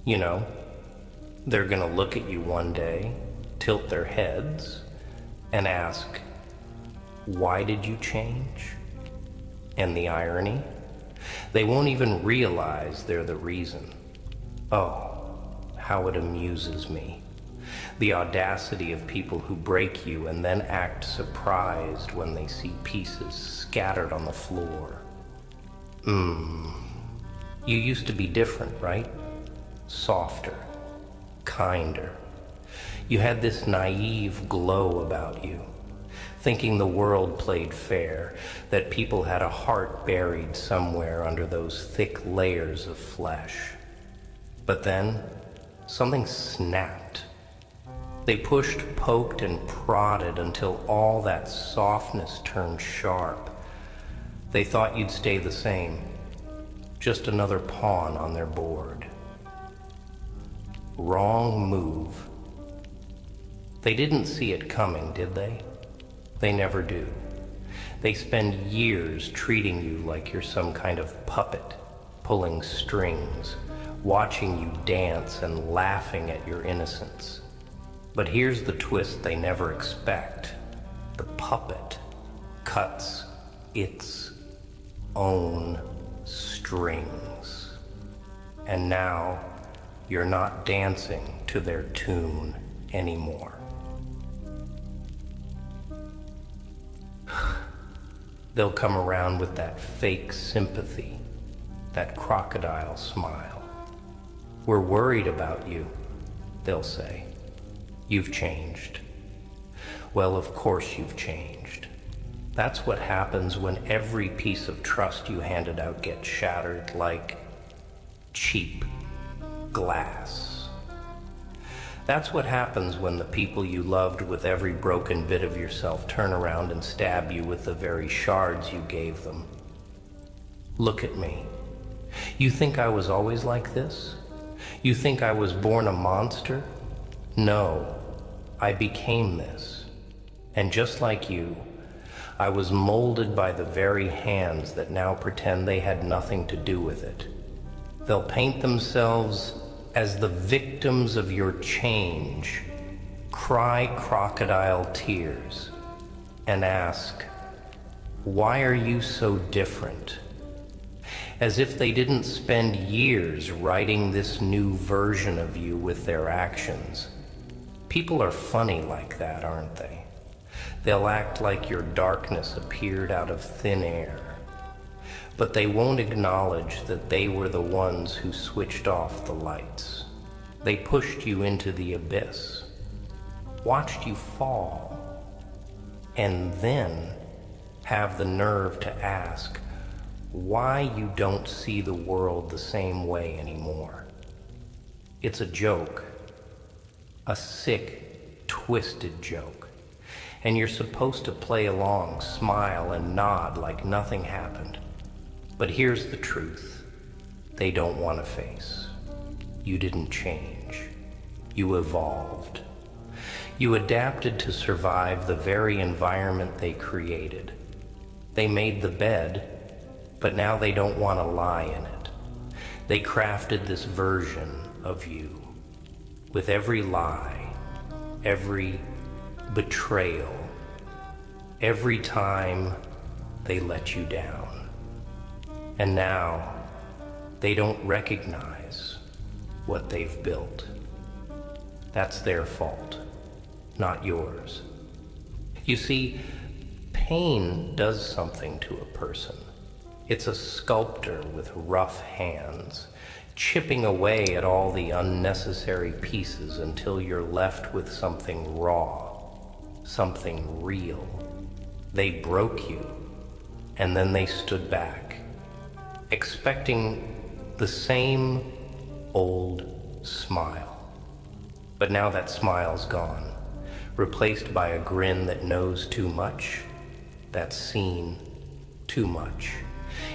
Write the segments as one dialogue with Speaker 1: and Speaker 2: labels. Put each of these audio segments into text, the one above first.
Speaker 1: You know, they're gonna look at you one day, tilt their heads, and ask, why did you change? And the irony? They won't even realize they're the reason. Oh, how it amuses me. The audacity of people who break you and then act surprised when they see pieces scattered on the floor. You used to be different, right? Softer, kinder. You had this naive glow about you, thinking the world played fair, that people had a heart buried somewhere under those thick layers of flesh. But then, something snapped. They pushed, poked, and prodded until all that softness turned sharp. They thought you'd stay the same, just another pawn on their board. Wrong move. They didn't see it coming, did they? They never do. They spend years treating you like you're some kind of puppet, pulling strings, watching you dance and laughing at your innocence. But here's the twist they never expect. The puppet cuts its own strings. And now you're not dancing to their tune anymore. They'll come around with that fake sympathy, that crocodile smile. We're worried about you, they'll say. You've changed. Well, of course you've changed. That's what happens when every piece of trust you handed out gets shattered like cheap glass. That's what happens when the people you loved with every broken bit of yourself turn around and stab you with the very shards you gave them. Look at me. You think I was always like this? You think I was born a monster? No, I became this. And just like you, I was molded by the very hands that now pretend they had nothing to do with it. They'll paint themselves as the victims of your change, cry crocodile tears, and ask, why are you so different? As if they didn't spend years writing this new version of you with their actions. People are funny like that, aren't they? They'll act like your darkness appeared out of thin air. But they won't acknowledge that they were the ones who switched off the lights. They pushed you into the abyss, watched you fall, and then have the nerve to ask why you don't see the world the same way anymore. It's a joke, a sick, twisted joke, and you're supposed to play along, smile, and nod like nothing happened. But here's the truth they don't want to face. You didn't change. You evolved. You adapted to survive the very environment they created. They made the bed, but now they don't want to lie in it. They crafted this version of you with every lie, every betrayal, every time they let you down. And now, they don't recognize what they've built. That's their fault, not yours. You see, pain does something to a person. It's a sculptor with rough hands, chipping away at all the unnecessary pieces until you're left with something raw, something real. They broke you, and then they stood back, expecting the same old smile. But now that smile's gone, replaced by a grin that knows too much, that's seen too much.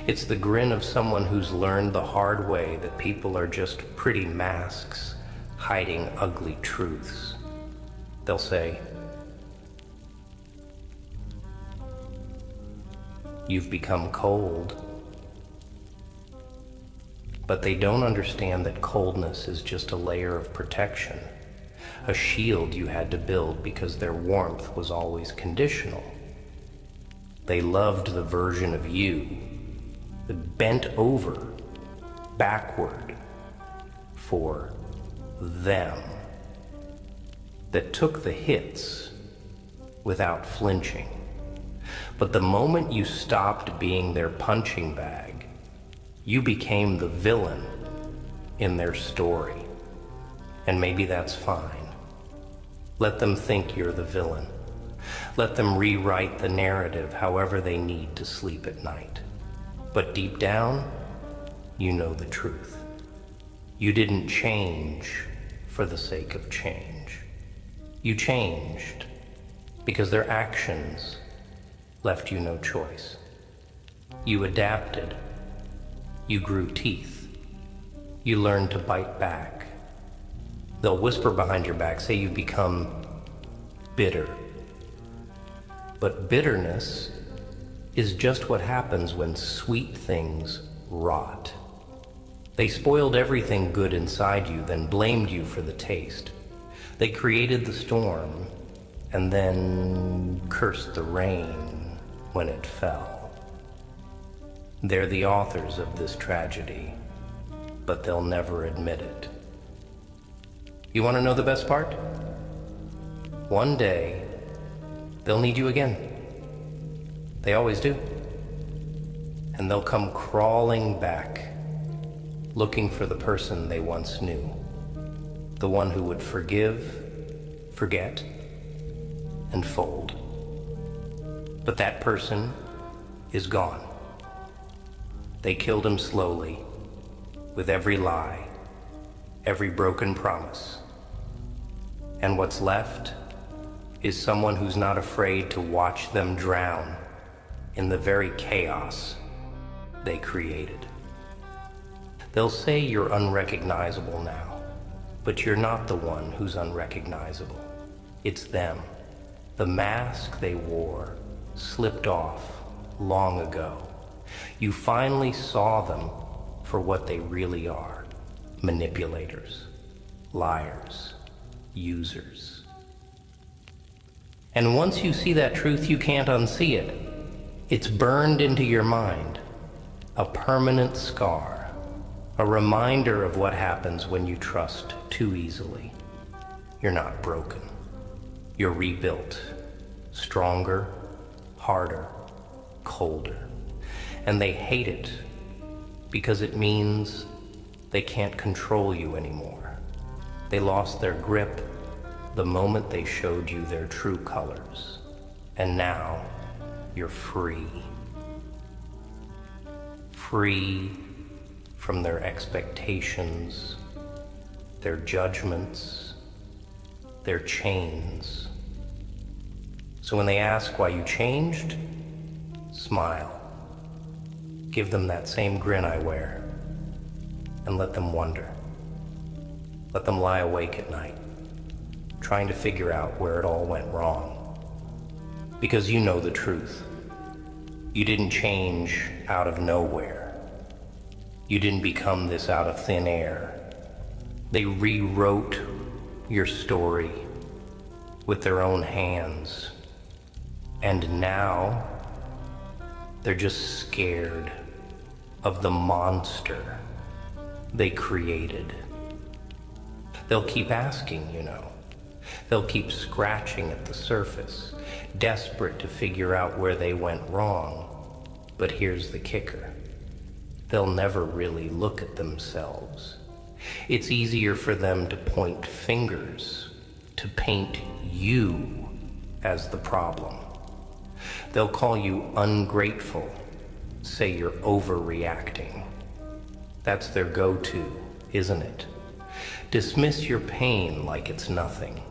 Speaker 1: It's the grin of someone who's learned the hard way that people are just pretty masks hiding ugly truths. They'll say, "You've become cold." But they don't understand that coldness is just a layer of protection, a shield you had to build because their warmth was always conditional. They loved the version of you that bent over, backward, for them, that took the hits without flinching. But the moment you stopped being their punching bag, you became the villain in their story. And maybe that's fine. Let them think you're the villain. Let them rewrite the narrative however they need to sleep at night. But deep down, you know the truth. You didn't change for the sake of change. You changed because their actions left you no choice. You adapted. You grew teeth. You learned to bite back. They'll whisper behind your back, say you've become bitter. But bitterness is just what happens when sweet things rot. They spoiled everything good inside you, then blamed you for the taste. They created the storm and then cursed the rain when it fell. They're the authors of this tragedy, but they'll never admit it. You want to know the best part? One day, they'll need you again. They always do. And they'll come crawling back, looking for the person they once knew, the one who would forgive, forget, and fold. But that person is gone. They killed him slowly, with every lie, every broken promise. And what's left is someone who's not afraid to watch them drown in the very chaos they created. They'll say you're unrecognizable now, but you're not the one who's unrecognizable. It's them. The mask they wore slipped off long ago. You finally saw them for what they really are: manipulators, liars, users. And once you see that truth, you can't unsee it. It's burned into your mind, a permanent scar, a reminder of what happens when you trust too easily. You're not broken. You're rebuilt, stronger, harder, colder. And they hate it because it means they can't control you anymore. They lost their grip the moment they showed you their true colors. And now you're free. Free from their expectations, their judgments, their chains. So when they ask why you changed, smile. Give them that same grin I wear, and let them wonder. Let them lie awake at night, trying to figure out where it all went wrong. Because you know the truth. You didn't change out of nowhere. You didn't become this out of thin air. They rewrote your story with their own hands. And now they're just scared of the monster they created. They'll keep asking, you know. They'll keep scratching at the surface, desperate to figure out where they went wrong. But here's the kicker. They'll never really look at themselves. It's easier for them to point fingers, to paint you as the problem. They'll call you ungrateful, say you're overreacting. That's their go-to, isn't it? Dismiss your pain like it's nothing,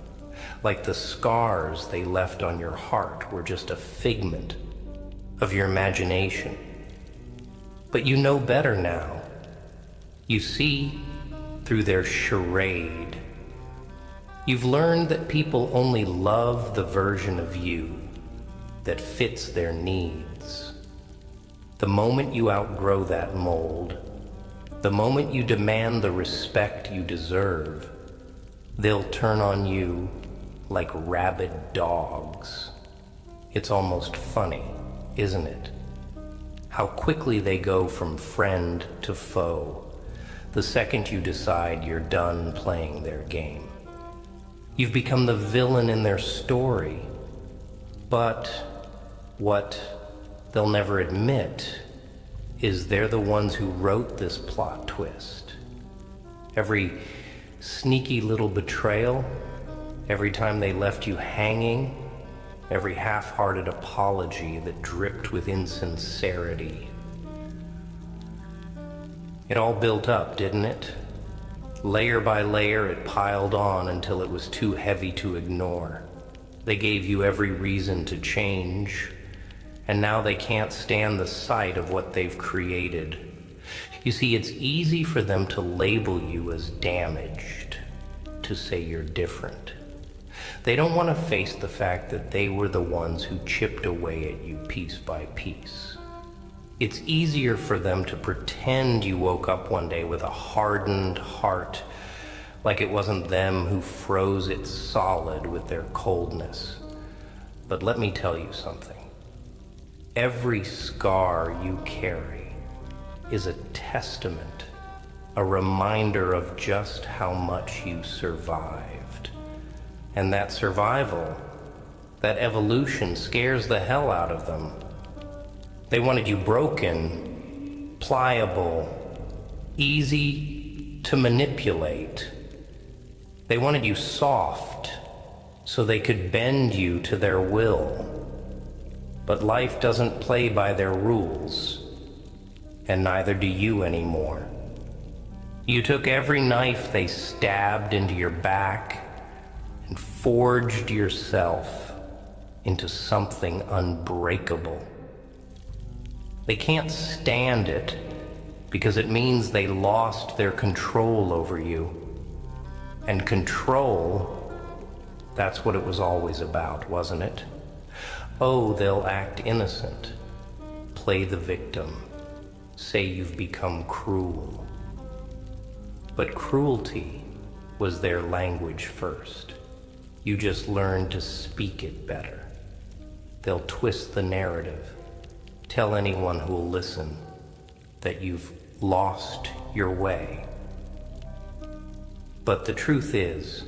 Speaker 1: like the scars they left on your heart were just a figment of your imagination. But you know better now. You see through their charade. You've learned that people only love the version of you that fits their needs. The moment you outgrow that mold, The moment you demand the respect you deserve, they'll turn on you like rabid dogs. It's almost funny, isn't it? How quickly they go from friend to foe the second you decide you're done playing their game. You've become the villain in their story, but what they'll never admit is they're the ones who wrote this plot twist. Every sneaky little betrayal, every time they left you hanging, every half-hearted apology that dripped with insincerity. It all built up, didn't it? Layer by layer, it piled on until it was too heavy to ignore. They gave you every reason to change, and now they can't stand the sight of what they've created. You see, it's easy for them to label you as damaged, to say you're different. They don't want to face the fact that they were the ones who chipped away at you piece by piece. It's easier for them to pretend you woke up one day with a hardened heart, like it wasn't them who froze it solid with their coldness. But let me tell you something. Every scar you carry is a testament, a reminder of just how much you survived. And that survival, that evolution scares the hell out of them. They wanted you broken, pliable, easy to manipulate. They wanted you soft so they could bend you to their will. But life doesn't play by their rules, and neither do you anymore. You took every knife they stabbed into your back and forged yourself into something unbreakable. They can't stand it because it means they lost their control over you. And control, that's what it was always about, wasn't it? Oh, they'll act innocent, play the victim, say you've become cruel. But cruelty was their language first. You just learned to speak it better. They'll twist the narrative, tell anyone who'll listen that you've lost your way. But the truth is,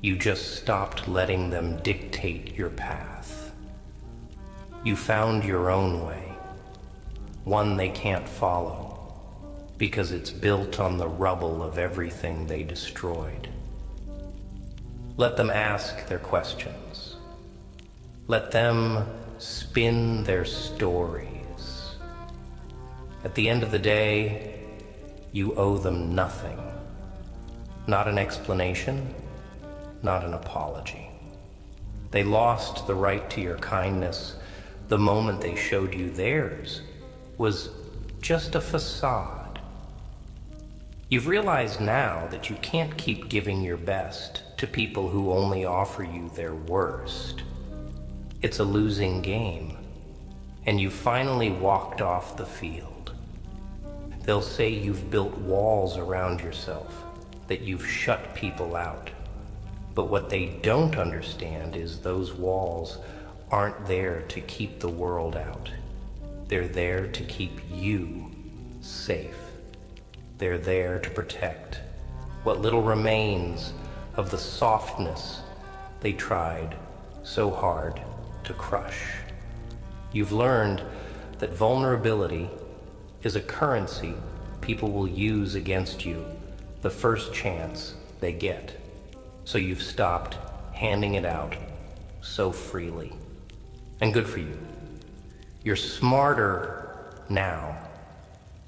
Speaker 1: you just stopped letting them dictate your path. You found your own way, one they can't follow, because it's built on the rubble of everything they destroyed. Let them ask their questions. Let them spin their stories. At the end of the day, you owe them nothing. Not an explanation, not an apology. They lost the right to your kindness the moment they showed you theirs was just a facade. You've realized now that you can't keep giving your best to people who only offer you their worst. It's a losing game, and you finally walked off the field. They'll say you've built walls around yourself, that you've shut people out. But what they don't understand is those walls aren't there to keep the world out. They're there to keep you safe. They're there to protect what little remains of the softness they tried so hard to crush. You've learned that vulnerability is a currency people will use against you the first chance they get. So you've stopped handing it out so freely. And good for you. You're smarter now,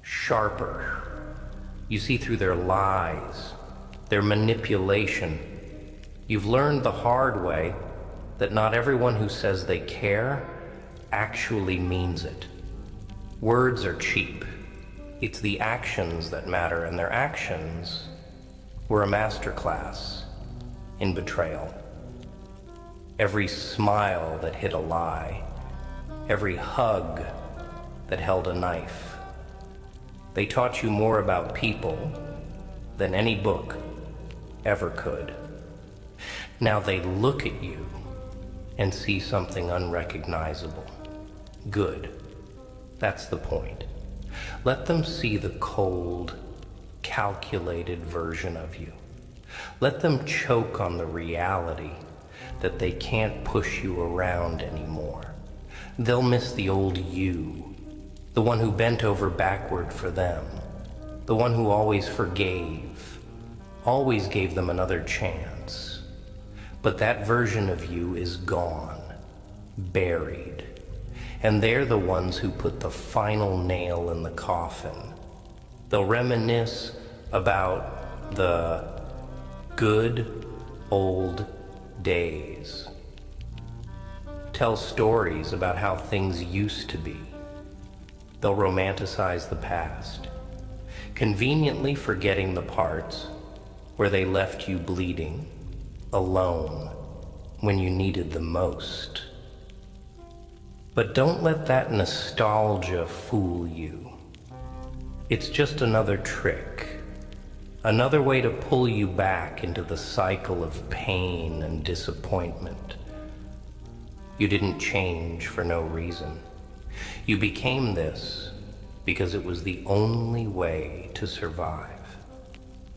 Speaker 1: sharper. You see through their lies, their manipulation. You've learned the hard way that not everyone who says they care actually means it. Words are cheap. It's the actions that matter, and their actions were a masterclass in betrayal. Every smile that hid a lie, every hug that held a knife. They taught you more about people than any book ever could. Now they look at you and see something unrecognizable. Good. That's the point. Let them see the cold, calculated version of you. Let them choke on the reality that they can't push you around anymore. They'll miss the old you, the one who bent over backward for them, the one who always forgave, always gave them another chance. But that version of you is gone, buried, and they're the ones who put the final nail in the coffin. They'll reminisce about the good old days. Tell stories about how things used to be. They'll romanticize the past, conveniently forgetting the parts where they left you bleeding, alone, when you needed them most. But don't let that nostalgia fool you. It's just another trick, another way to pull you back into the cycle of pain and disappointment. You didn't change for no reason. You became this because it was the only way to survive.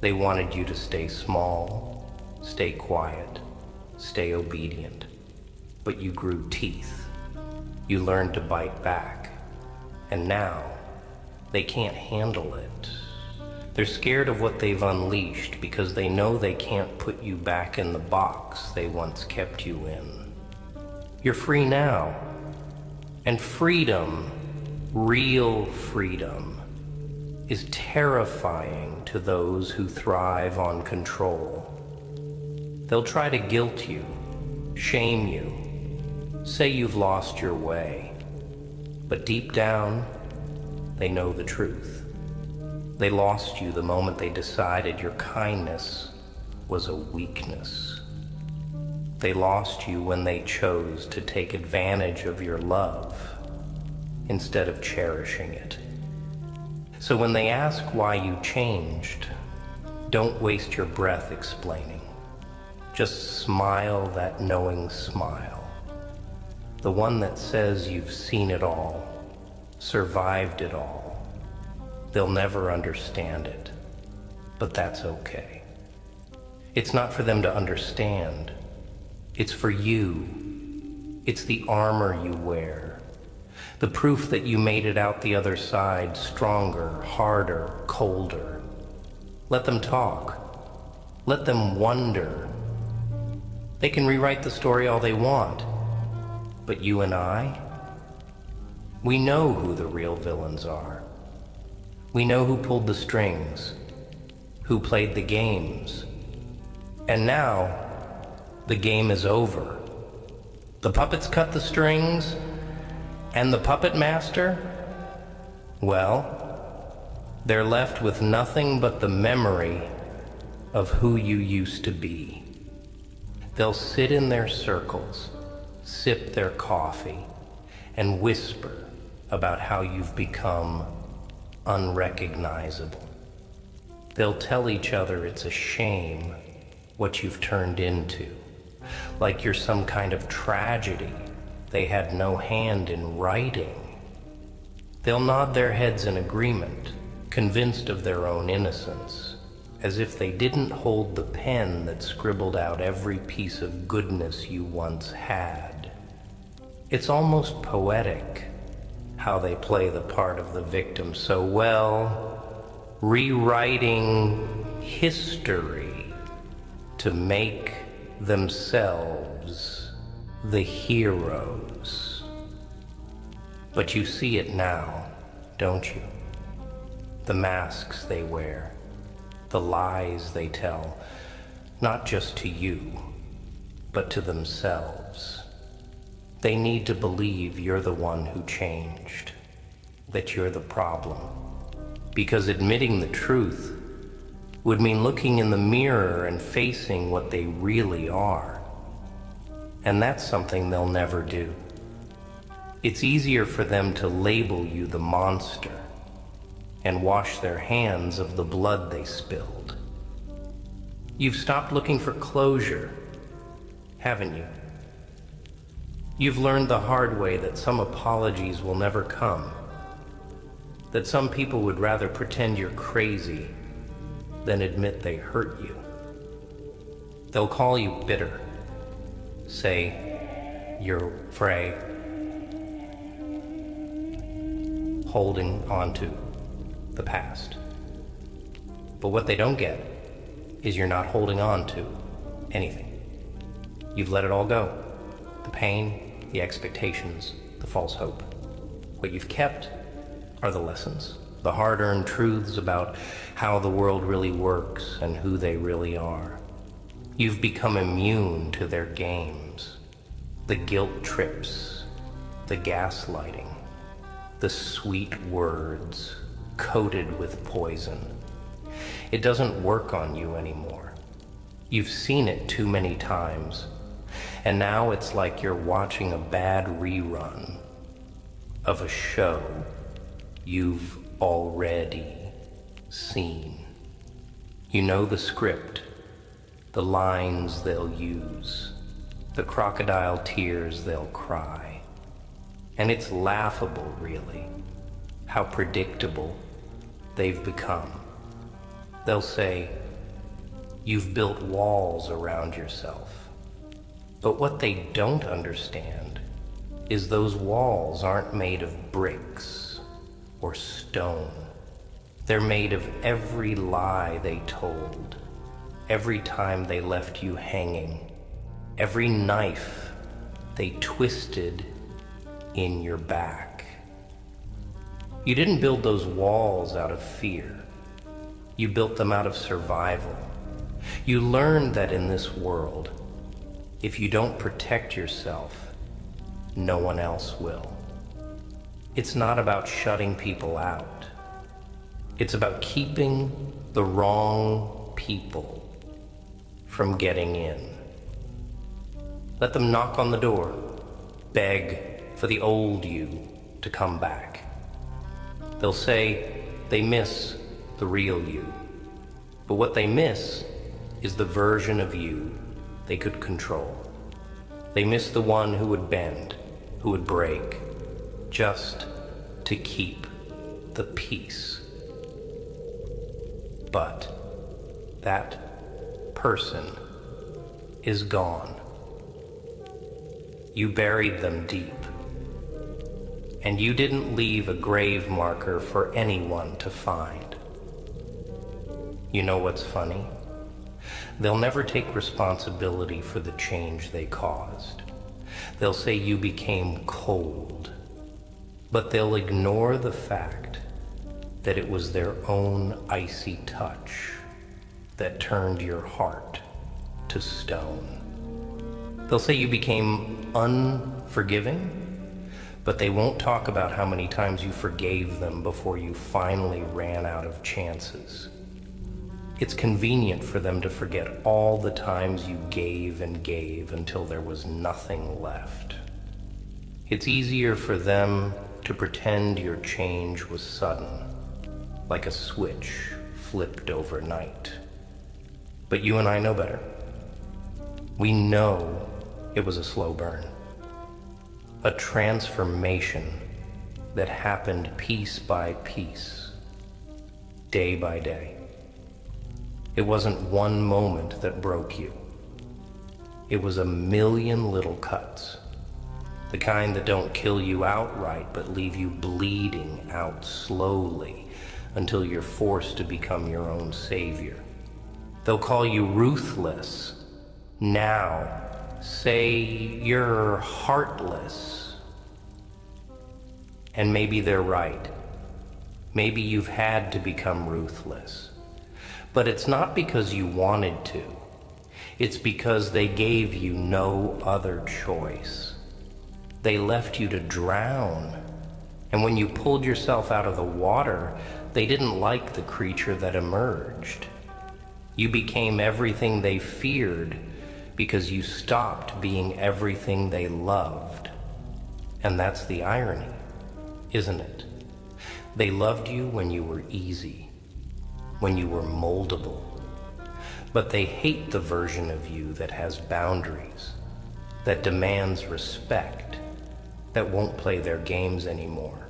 Speaker 1: They wanted you to stay small, stay quiet, stay obedient. But you grew teeth. You learned to bite back. And now, they can't handle it. They're scared of what they've unleashed because they know they can't put you back in the box they once kept you in. You're free now. And freedom, real freedom, is terrifying to those who thrive on control. They'll try to guilt you, shame you, say you've lost your way. But deep down, they know the truth. They lost you the moment they decided your kindness was a weakness. They lost you when they chose to take advantage of your love instead of cherishing it. So when they ask why you changed, don't waste your breath explaining. Just smile that knowing smile. The one that says you've seen it all, survived it all. They'll never understand it, but that's okay. It's not for them to understand. It's for you. It's the armor you wear. The proof that you made it out the other side stronger, harder, colder. Let them talk. Let them wonder. They can rewrite the story all they want. But you and I, we know who the real villains are. We know who pulled the strings, who played the games. And now, the game is over. The puppets cut the strings, and the puppet master, well, they're left with nothing but the memory of who you used to be. They'll sit in their circles, sip their coffee, and whisper about how you've become unrecognizable. They'll tell each other it's a shame what you've turned into, like you're some kind of tragedy they had no hand in writing. They'll nod their heads in agreement, convinced of their own innocence, as if they didn't hold the pen that scribbled out every piece of goodness you once had. It's almost poetic how they play the part of the victim so well, rewriting history to make themselves the heroes. But you see it now, don't you? The masks they wear, the lies they tell, not just to you, but to themselves. They need to believe you're the one who changed, that you're the problem. Because admitting the truth would mean looking in the mirror and facing what they really are. And that's something they'll never do. It's easier for them to label you the monster, and wash their hands of the blood they spilled. You've stopped looking for closure, haven't you? You've learned the hard way that some apologies will never come, that some people would rather pretend you're crazy than admit they hurt you. They'll call you bitter, say you're fray, holding on to the past. But what they don't get is you're not holding on to anything. You've let it all go. The pain, the expectations, the false hope. What you've kept are the lessons, the hard-earned truths about how the world really works and who they really are. You've become immune to their games, the guilt trips, the gaslighting, the sweet words coated with poison. It doesn't work on you anymore. You've seen it too many times, and now it's like you're watching a bad rerun of a show you've already seen. You know the script, the lines they'll use, the crocodile tears they'll cry. And it's laughable, really, how predictable they've become. They'll say, you've built walls around yourself. But what they don't understand is those walls aren't made of bricks or stone. They're made of every lie they told, every time they left you hanging, every knife they twisted in your back. You didn't build those walls out of fear. You built them out of survival. You learned that in this world, if you don't protect yourself, no one else will. It's not about shutting people out. It's about keeping the wrong people from getting in. Let them knock on the door, beg for the old you to come back. They'll say they miss the real you, but what they miss is the version of you they could control. They miss the one who would bend, who would break, just to keep the peace. But that person is gone. You buried them deep, and you didn't leave a grave marker for anyone to find. You know what's funny? They'll never take responsibility for the change they caused. They'll say you became cold, but they'll ignore the fact that it was their own icy touch that turned your heart to stone. They'll say you became unforgiving, but they won't talk about how many times you forgave them before you finally ran out of chances. It's convenient for them to forget all the times you gave and gave until there was nothing left. It's easier for them to pretend your change was sudden, like a switch flipped overnight. But you and I know better. We know it was a slow burn, a transformation that happened piece by piece, day by day. It wasn't one moment that broke you. It was a million little cuts, the kind that don't kill you outright but leave you bleeding out slowly until you're forced to become your own savior. They'll call you ruthless. Now, say you're heartless. And maybe they're right. Maybe you've had to become ruthless. But it's not because you wanted to. It's because they gave you no other choice. They left you to drown. And when you pulled yourself out of the water, they didn't like the creature that emerged. You became everything they feared because you stopped being everything they loved. And that's the irony, isn't it? They loved you when you were easy, when you were moldable. But they hate the version of you that has boundaries, that demands respect, that won't play their games anymore.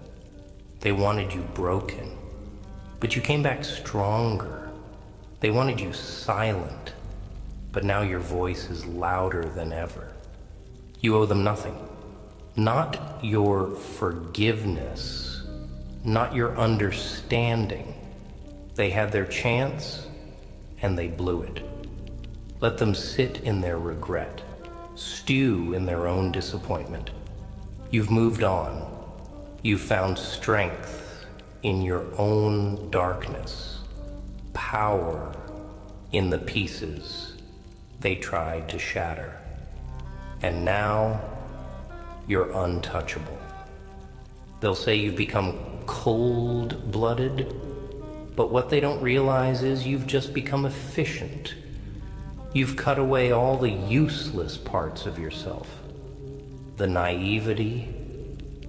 Speaker 1: They wanted you broken, but you came back stronger. They wanted you silent, but now your voice is louder than ever. You owe them nothing. Not your forgiveness, not your understanding. They had their chance, and they blew it. Let them sit in their regret, stew in their own disappointment. You've moved on. You've found strength in your own darkness, power in the pieces they tried to shatter. And now you're untouchable. They'll say you've become cold-blooded, but what they don't realize is you've just become efficient. You've cut away all the useless parts of yourself. The naivety,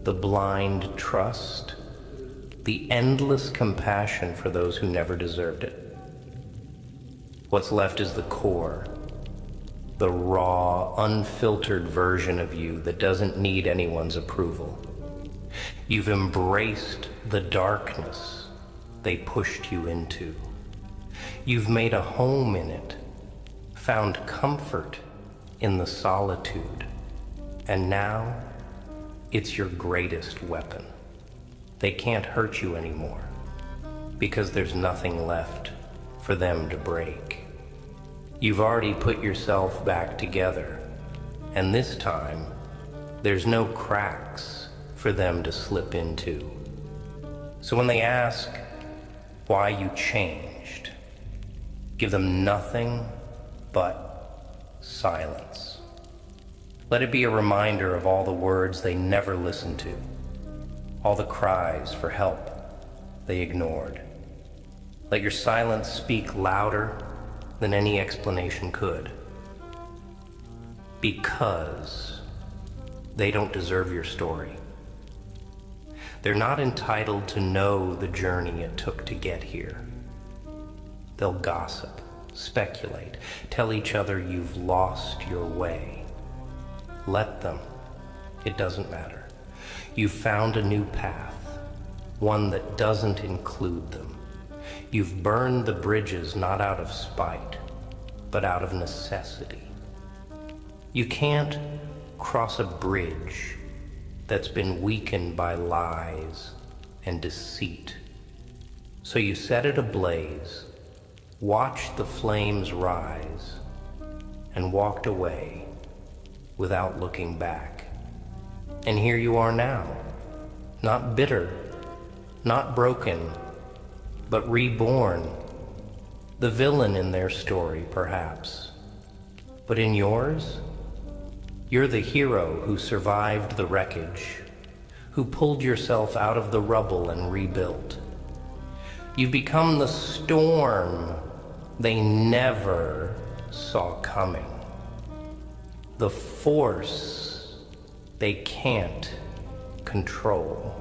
Speaker 1: the blind trust, the endless compassion for those who never deserved it. What's left is the core, the raw, unfiltered version of you that doesn't need anyone's approval. You've embraced the darkness they pushed you into. You've made a home in it, found comfort in the solitude, and now it's your greatest weapon. They can't hurt you anymore because there's nothing left for them to break. You've already put yourself back together, and this time there's no cracks for them to slip into. So when they ask why you changed, give them nothing but silence. Let it be a reminder of all the words they never listened to, all the cries for help they ignored. Let your silence speak louder than any explanation could. Because they don't deserve your story. They're not entitled to know the journey it took to get here. They'll gossip, speculate, tell each other you've lost your way. Let them. It doesn't matter. You've found a new path, one that doesn't include them. You've burned the bridges not out of spite, but out of necessity. You can't cross a bridge that's been weakened by lies and deceit. So you set it ablaze, watched the flames rise, and walked away without looking back. And here you are now, not bitter, not broken, but reborn. The villain in their story, perhaps. But in yours, you're the hero who survived the wreckage, who pulled yourself out of the rubble and rebuilt. You've become the storm they never saw coming, the force they can't control.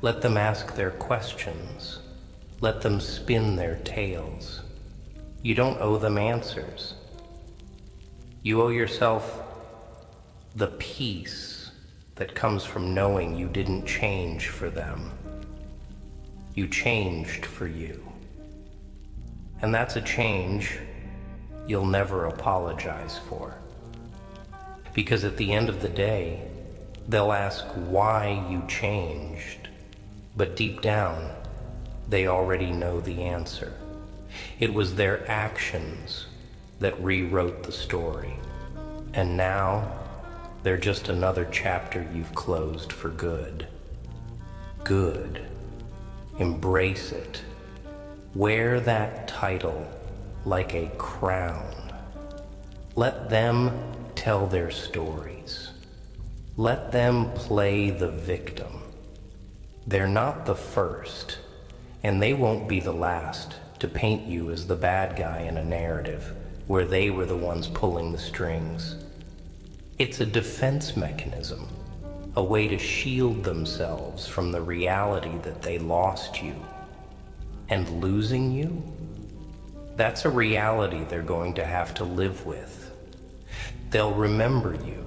Speaker 1: Let them ask their questions. Let them spin their tales. You don't owe them answers. You owe yourself the peace that comes from knowing you didn't change for them. You changed for you. And that's a change you'll never apologize for. Because at the end of the day, they'll ask why you changed. But deep down, they already know the answer. It was their actions that rewrote the story. And now, they're just another chapter you've closed for good. Good. Embrace it. Wear that title like a crown. Let them tell their stories. Let them play the victim. They're not the first, and they won't be the last to paint you as the bad guy in a narrative where they were the ones pulling the strings. It's a defense mechanism, a way to shield themselves from the reality that they lost you. And losing you? That's a reality they're going to have to live with. They'll remember you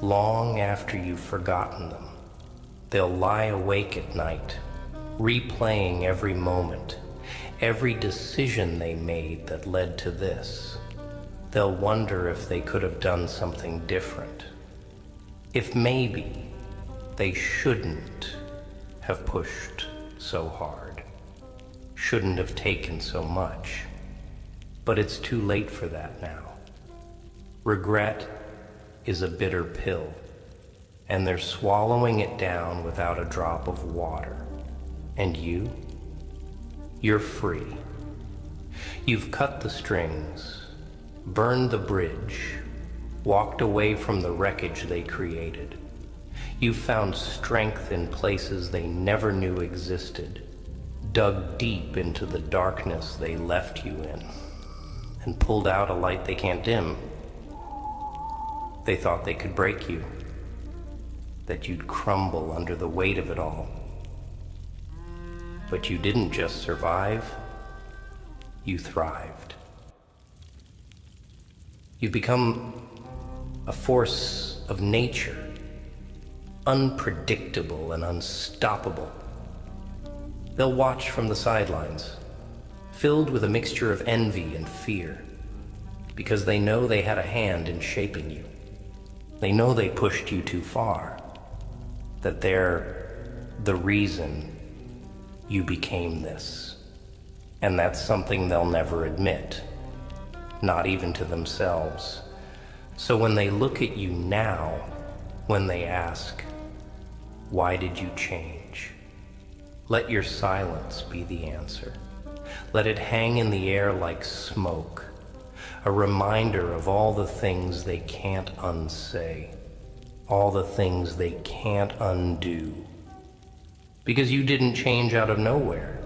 Speaker 1: long after you've forgotten them. They'll lie awake at night, replaying every moment, every decision they made that led to this. They'll wonder if they could have done something different. If maybe they shouldn't have pushed so hard, shouldn't have taken so much. But it's too late for that now. Regret is a bitter pill, and they're swallowing it down without a drop of water. And you're free. You've cut the strings, burned the bridge, walked away from the wreckage they created. You've found strength in places they never knew existed, dug deep into the darkness they left you in, and pulled out a light they can't dim. They thought they could break you, that you'd crumble under the weight of it all. But you didn't just survive, you thrived. You've become a force of nature, unpredictable and unstoppable. They'll watch from the sidelines, filled with a mixture of envy and fear, because they know they had a hand in shaping you. They know they pushed you too far, that they're the reason you became this. And that's something they'll never admit, not even to themselves. So when they look at you now, when they ask, why did you change? Let your silence be the answer. Let it hang in the air like smoke, a reminder of all the things they can't unsay, all the things they can't undo. Because you didn't change out of nowhere.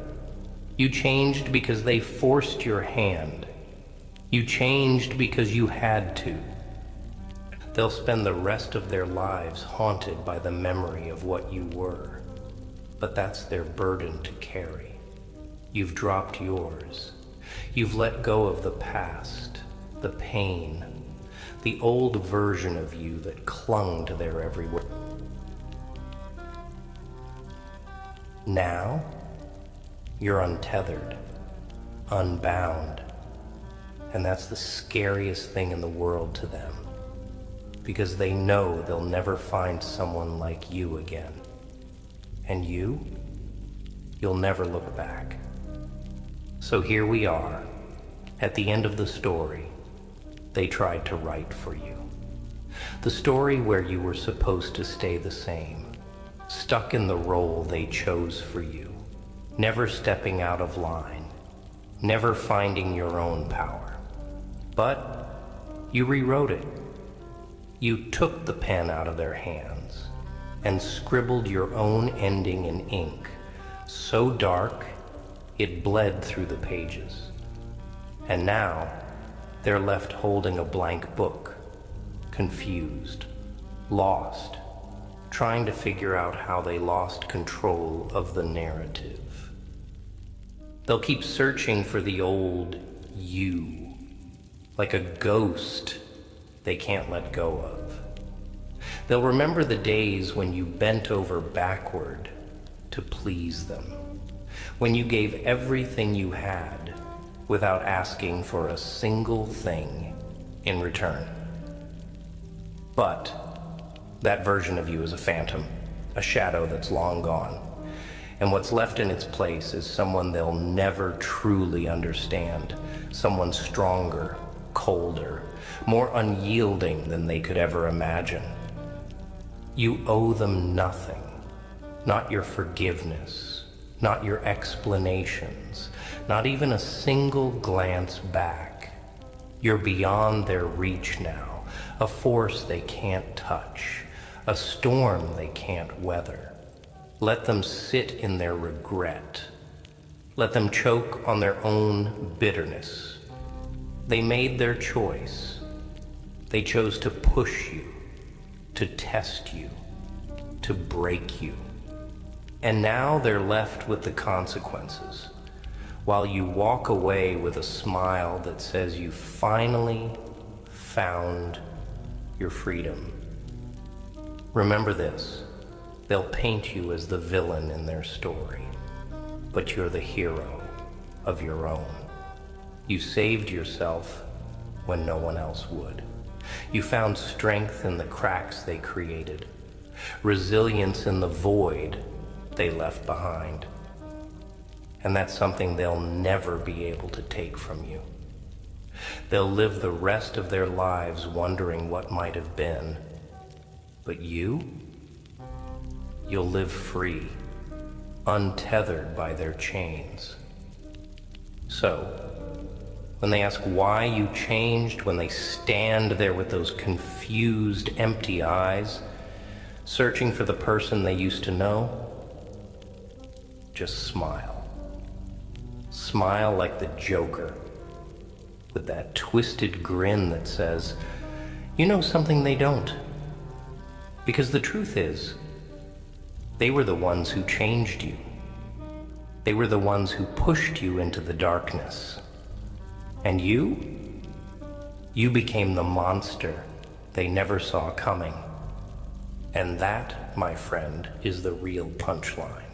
Speaker 1: You changed because they forced your hand. You changed because you had to. They'll spend the rest of their lives haunted by the memory of what you were. But that's their burden to carry. You've dropped yours. You've let go of the past, the pain, the old version of you that clung to their every word. Now, you're untethered, unbound, and that's the scariest thing in the world to them, because they know they'll never find someone like you again. And you'll never look back. So here we are, at the end of the story they tried to write for you. The story where you were supposed to stay the same, stuck in the role they chose for you, never stepping out of line, never finding your own power. But you rewrote it. You took the pen out of their hands and scribbled your own ending in ink, so dark it bled through the pages. And now they're left holding a blank book, confused, lost, trying to figure out how they lost control of the narrative. They'll keep searching for the old you, like a ghost they can't let go of. They'll remember the days when you bent over backward to please them, when you gave everything you had without asking for a single thing in return. But that version of you is a phantom, a shadow that's long gone. And what's left in its place is someone they'll never truly understand, someone stronger, colder, more unyielding than they could ever imagine. You owe them nothing, not your forgiveness, not your explanations, not even a single glance back. You're beyond their reach now, a force they can't touch, a storm they can't weather. Let them sit in their regret. Let them choke on their own bitterness. They made their choice. They chose to push you, to test you, to break you. And now they're left with the consequences, while you walk away with a smile that says you finally found your freedom. Remember this, they'll paint you as the villain in their story, but you're the hero of your own. You saved yourself when no one else would. You found strength in the cracks they created, resilience in the void they left behind. And that's something they'll never be able to take from you. They'll live the rest of their lives wondering what might have been. But you'll live free, untethered by their chains. So, when they ask why you changed, when they stand there with those confused, empty eyes, searching for the person they used to know, just smile. Smile like the Joker, with that twisted grin that says, you know something they don't. Because the truth is, they were the ones who changed you. They were the ones who pushed you into the darkness. And you became the monster they never saw coming. And that, my friend, is the real punchline.